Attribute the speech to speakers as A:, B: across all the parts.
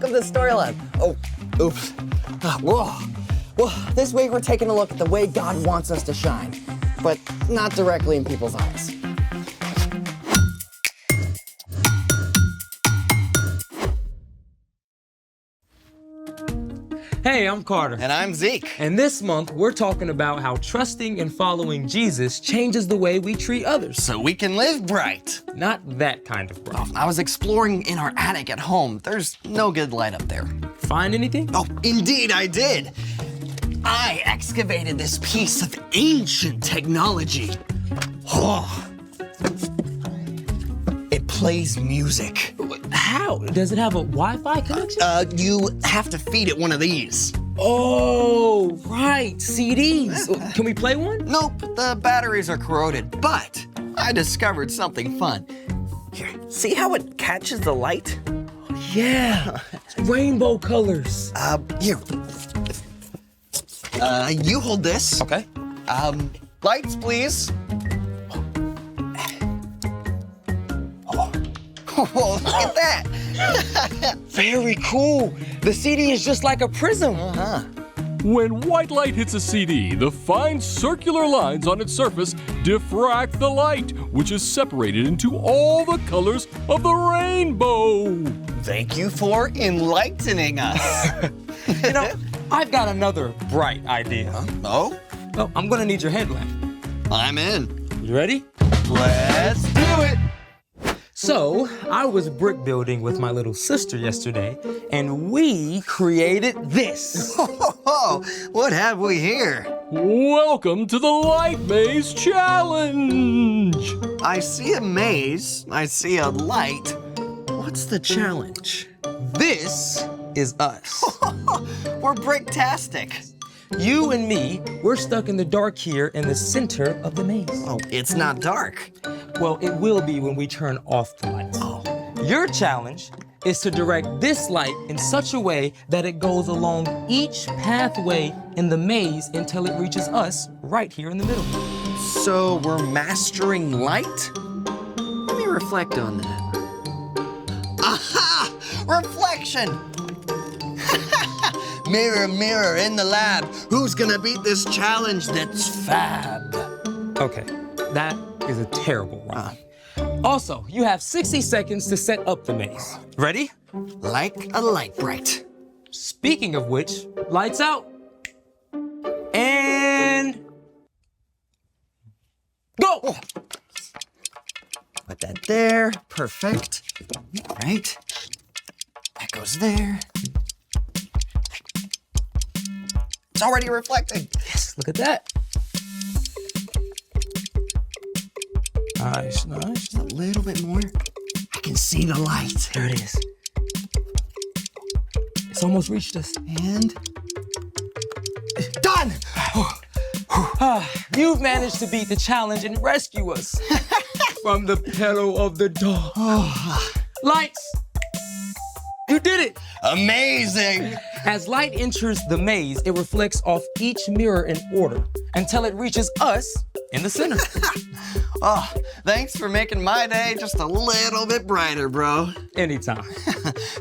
A: welcome to Storyland. Oh, oops. Whoa. Well, this week we're taking a look at the way God wants us to shine, but not directly in people's eyes.
B: Hey, I'm Carter.
A: And I'm Zeke.
B: And this month, we're talking about how trusting and following Jesus changes the way we treat others.
A: So we can live bright.
B: Not that kind of bright.
A: I was exploring in our attic at home. There's no good light up there.
B: Find anything?
A: Oh, indeed I did. I excavated this piece of ancient technology. Oh. It plays music.
B: How? Does it have a Wi-Fi connection?
A: You have to feed it one of these.
B: Oh, right, CDs. Can we play one?
A: Nope, the batteries are corroded, but I discovered something fun. Here, see how it catches the light?
B: Yeah, rainbow colors.
A: Here. You hold this.
B: Okay.
A: Lights, please. Oh, look at that.
B: Very cool. The CD is just like a prism.
A: Uh-huh.
C: When white light hits a CD, the fine circular lines on its surface diffract the light, which is separated into all the colors of the rainbow.
A: Thank you for enlightening us.
B: You know, I've got another bright idea.
A: Oh?
B: Oh, I'm gonna need your headlamp.
A: I'm in.
B: You ready?
A: Let's do it.
B: So, I was brick building with my little sister yesterday, and we created this.
A: Oh, what have we here?
C: Welcome to the Light Maze Challenge!
A: I see a maze. I see a light. What's the challenge?
B: This is us.
A: We're bricktastic.
B: You and me, we're stuck in the dark here in the center of the maze.
A: Oh, it's not dark.
B: Well, it will be when we turn off the lights.
A: Oh.
B: Your challenge is to direct this light in such a way that it goes along each pathway in the maze until it reaches us right here in the middle.
A: So we're mastering light? Let me reflect on that. Aha! Reflection! Mirror, mirror in the lab, who's gonna beat this challenge that's fab?
B: Okay, that is a terrible rhyme. Also, you have 60 seconds to set up the maze. Ready?
A: Like a light bright.
B: Speaking of which, lights out. And go!
A: Oh. Put that there, perfect. Right. That goes there. It's already reflecting.
B: Yes, look at that. Nice, nice.
A: Just a little bit more. I can see the light.
B: There it is. It's almost reached us.
A: And done!
B: You've managed to beat the challenge and rescue us from the peril of the dark. Lights! You did it!
A: Amazing!
B: As light enters the maze, it reflects off each mirror in order until it reaches us in the center.
A: Oh, thanks for making my day just a little bit brighter, bro.
B: Anytime.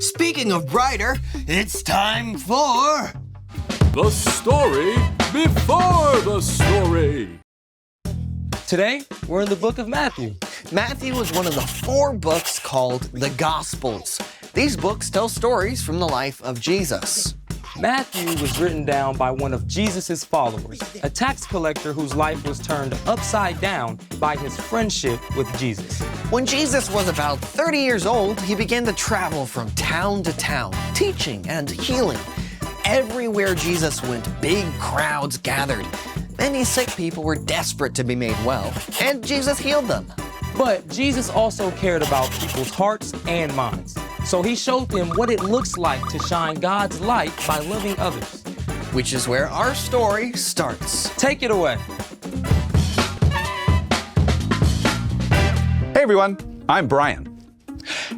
A: Speaking of brighter, it's time for
C: The story before the story.
B: Today, we're in the book of Matthew.
A: Matthew was one of the 4 books called the Gospels. These books tell stories from the life of Jesus.
B: Matthew was written down by one of Jesus' followers, a tax collector whose life was turned upside down by his friendship with Jesus.
A: When Jesus was about 30 years old, he began to travel from town to town, teaching and healing. Everywhere Jesus went, big crowds gathered. Many sick people were desperate to be made well, and Jesus healed them.
B: But Jesus also cared about people's hearts and minds. So he showed them what it looks like to shine God's light by loving others.
A: Which is where our story starts.
B: Take it away.
D: Hey everyone, I'm Brian.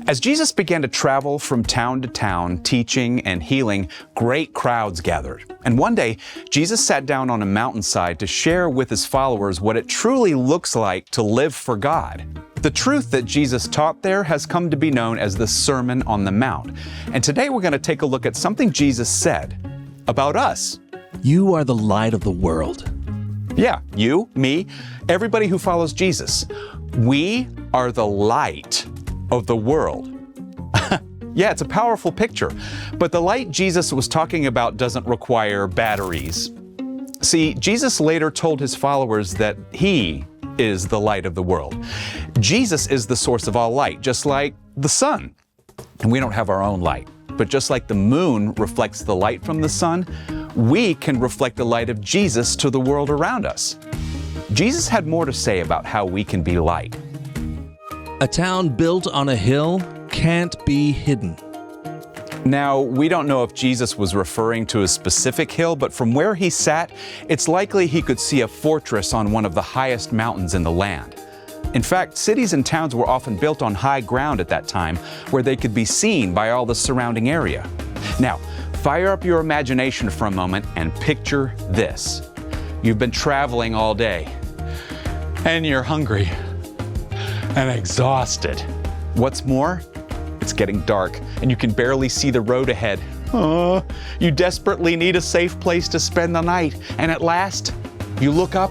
D: As Jesus began to travel from town to town, teaching and healing, great crowds gathered. And one day, Jesus sat down on a mountainside to share with his followers what it truly looks like to live for God. The truth that Jesus taught there has come to be known as the Sermon on the Mount. And today we're going to take a look at something Jesus said about us.
E: You are the light of the world.
D: Yeah, you, me, everybody who follows Jesus. We are the light of the world. Yeah, it's a powerful picture. But the light Jesus was talking about doesn't require batteries. See, Jesus later told his followers that he is the light of the world. Jesus is the source of all light, just like the sun. And we don't have our own light. But just like the moon reflects the light from the sun, we can reflect the light of Jesus to the world around us. Jesus had more to say about how we can be light.
E: A town built on a hill can't be hidden.
D: Now, we don't know if Jesus was referring to a specific hill, but from where he sat, it's likely he could see a fortress on one of the highest mountains in the land. In fact, cities and towns were often built on high ground at that time, where they could be seen by all the surrounding area. Now, fire up your imagination for a moment and picture this. You've been traveling all day, and you're hungry and exhausted. What's more, it's getting dark, and you can barely see the road ahead. You desperately need a safe place to spend the night, and at last, you look up,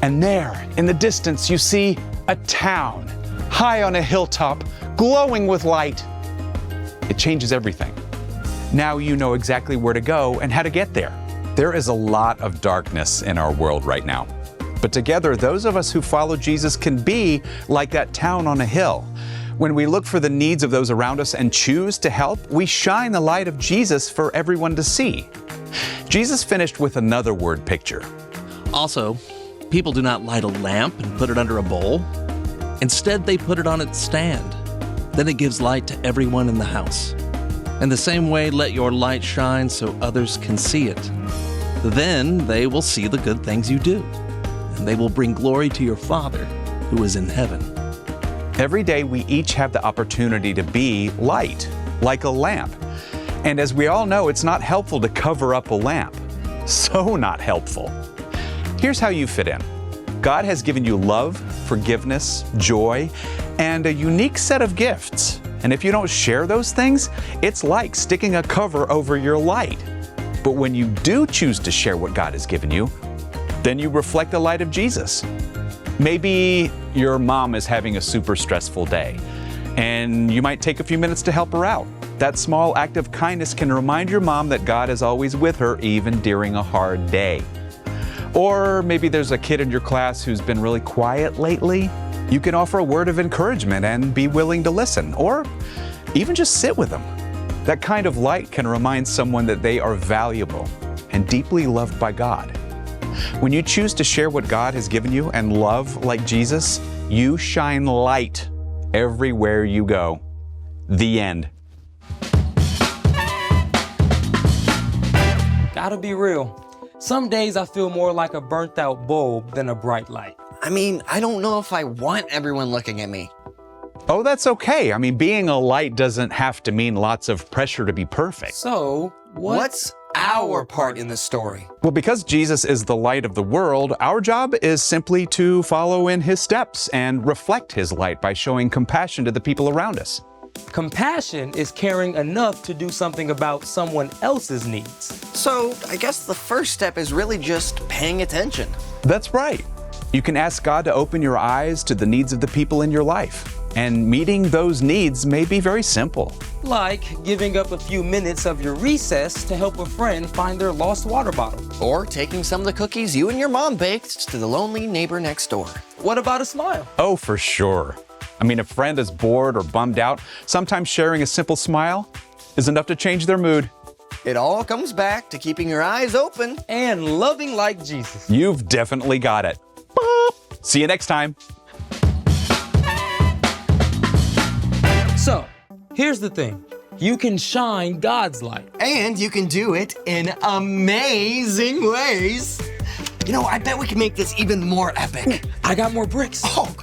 D: and there, in the distance, you see a town, high on a hilltop, glowing with light. It changes everything. Now you know exactly where to go and how to get there. There is a lot of darkness in our world right now. But together, those of us who follow Jesus can be like that town on a hill. When we look for the needs of those around us and choose to help, we shine the light of Jesus for everyone to see. Jesus finished with another word picture.
E: Also, people do not light a lamp and put it under a bowl. Instead, they put it on its stand. Then it gives light to everyone in the house. In the same way, let your light shine so others can see it. Then they will see the good things you do, and they will bring glory to your Father who is in heaven.
D: Every day we each have the opportunity to be light, like a lamp. And as we all know, it's not helpful to cover up a lamp. So not helpful. Here's how you fit in. God has given you love, forgiveness, joy, and a unique set of gifts. And if you don't share those things, it's like sticking a cover over your light. But when you do choose to share what God has given you, then you reflect the light of Jesus. Maybe your mom is having a super stressful day, and you might take a few minutes to help her out. That small act of kindness can remind your mom that God is always with her, even during a hard day. Or maybe there's a kid in your class who's been really quiet lately. You can offer a word of encouragement and be willing to listen, or even just sit with them. That kind of light can remind someone that they are valuable and deeply loved by God. When you choose to share what God has given you and love like Jesus, you shine light everywhere you go. The end.
B: Gotta be real. Some days I feel more like a burnt out bulb than a bright light.
A: I mean, I don't know if I want everyone looking at me.
D: Oh, that's okay. I mean, being a light doesn't have to mean lots of pressure to be perfect.
B: So,
A: What's our part in the story?
D: Well, because Jesus is the light of the world, our job is simply to follow in his steps and reflect his light by showing compassion to the people around us.
B: compassion is caring enough to do something about someone else's needs.
A: So I guess the first step is really just paying attention.
D: That's right. You can ask God to open your eyes to the needs of the people in your life. And meeting those needs may be very simple.
B: Like giving up a few minutes of your recess to help a friend find their lost water bottle.
A: Or taking some of the cookies you and your mom baked to the lonely neighbor next door.
B: What about a smile?
D: Oh, for sure. I mean, if a friend is bored or bummed out, sometimes sharing a simple smile is enough to change their mood.
A: It all comes back to keeping your eyes open.
B: And loving like Jesus.
D: You've definitely got it. Boop. See you next time.
B: So, here's the thing. You can shine God's light.
A: And you can do it in amazing ways. You know, I bet we can make this even more epic.
B: I got more bricks.
A: Oh,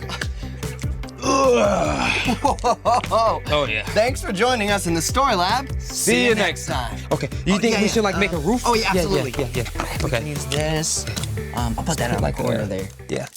B: Oh yeah.
A: Thanks for joining us in the Story Lab.
B: See you next
A: time.
B: Okay, you think we should like make a roof?
A: Oh yeah, absolutely.
B: Yeah.
A: We can use this. I'll put that on the corner there.
B: Yeah.